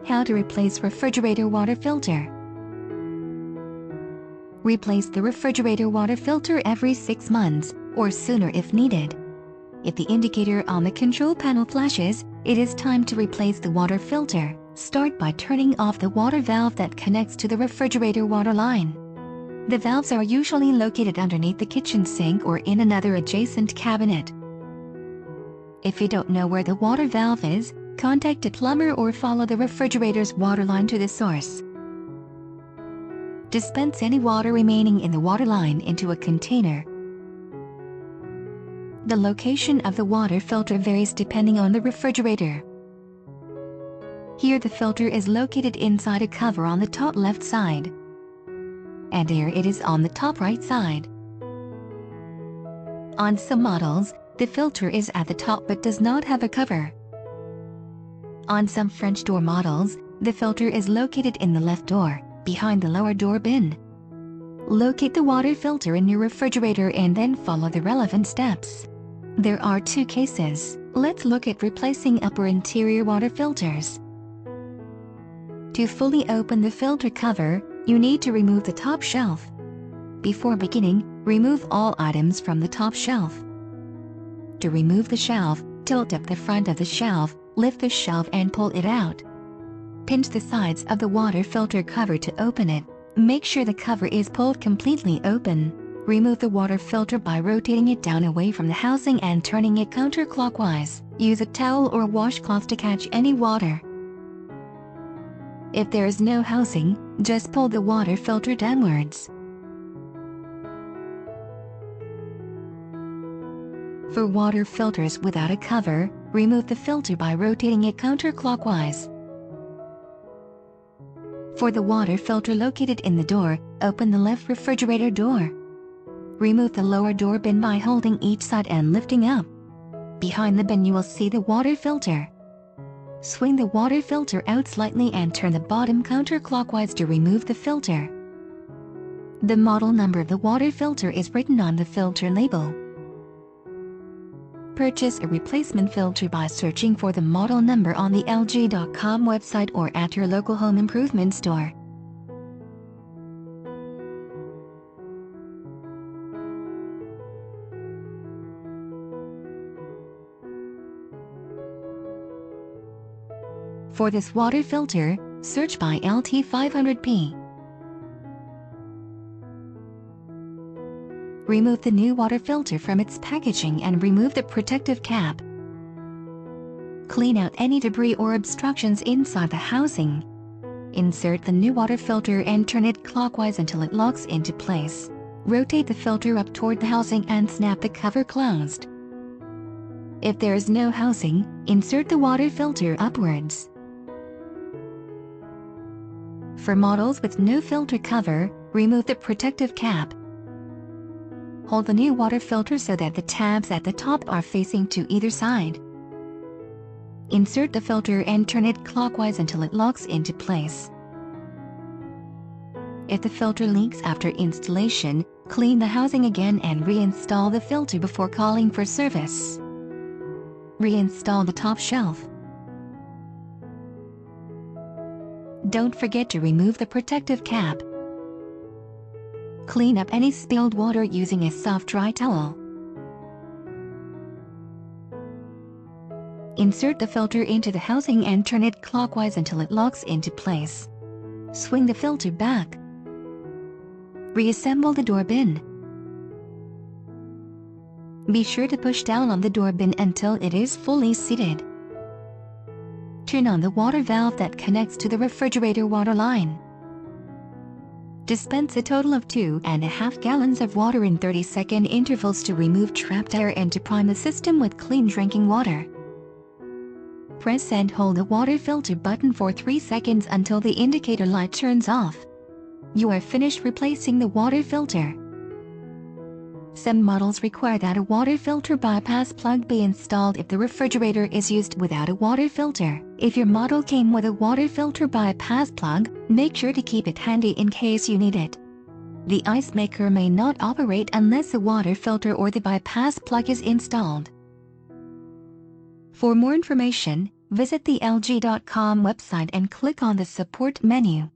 How to replace refrigerator water filter. Replace the refrigerator water filter every 6 months or sooner if needed. If the indicator on the control panel flashes, it is time to replace the water filter. Start by turning off the water valve that connects to the refrigerator water line. The valves are usually located underneath the kitchen sink or in another adjacent cabinet. If you don't know where the water valve is, contact a plumber or follow the refrigerator's water line to the source. Dispense any water remaining in the water line into a container. The location of the water filter varies depending on the refrigerator. Here the filter is located inside a cover on the top left side, and here it is on the top right side. On some models, the filter is at the top but does not have a cover. On some French door models, the filter is located in the left door, behind the lower door bin. Locate the water filter in your refrigerator and then follow the relevant steps. There are 2 cases. Let's look at replacing upper interior water filters. To fully open the filter cover, you need to remove the top shelf. Before beginning, remove all items from the top shelf. To remove the shelf, tilt up the front of the shelf, lift the shelf and pull it out. Pinch the sides of the water filter cover to open it. Make sure the cover is pulled completely open. Remove the water filter by rotating it down away from the housing and turning it counterclockwise. Use a towel or washcloth to catch any water. If there is no housing, just pull the water filter downwards. For water filters without a cover, remove the filter by rotating it counterclockwise. For the water filter located in the door, open the left refrigerator door. Remove the lower door bin by holding each side and lifting up. Behind the bin you will see the water filter. Swing the water filter out slightly and turn the bottom counterclockwise to remove the filter. The model number of the water filter is written on the filter label. Purchase a replacement filter by searching for the model number on the LG.com website or at your local home improvement store. For this water filter, search by LT500P. Remove the new water filter from its packaging and remove the protective cap. Clean out any debris or obstructions inside the housing. Insert the new water filter and turn it clockwise until it locks into place. Rotate the filter up toward the housing and snap the cover closed. If there is no housing, insert the water filter upwards. For models with no filter cover, remove the protective cap. Hold the new water filter so that the tabs at the top are facing to either side. Insert the filter and turn it clockwise until it locks into place. If the filter leaks after installation, clean the housing again and reinstall the filter before calling for service. Reinstall the top shelf. Don't forget to remove the protective cap. Clean up any spilled water using a soft dry towel. Insert the filter into the housing and turn it clockwise until it locks into place. Swing the filter back. Reassemble the door bin. Be sure to push down on the door bin until it is fully seated. Turn on the water valve that connects to the refrigerator water line. Dispense a total of 2.5 gallons of water in 30-second intervals to remove trapped air and to prime the system with clean drinking water. Press and hold the water filter button for 3 seconds until the indicator light turns off. You are finished replacing the water filter. Some models require that a water filter bypass plug be installed if the refrigerator is used without a water filter. If your model came with a water filter bypass plug, make sure to keep it handy in case you need it. The ice maker may not operate unless a water filter or the bypass plug is installed. For more information, Visit the LG.com website and click on the support menu.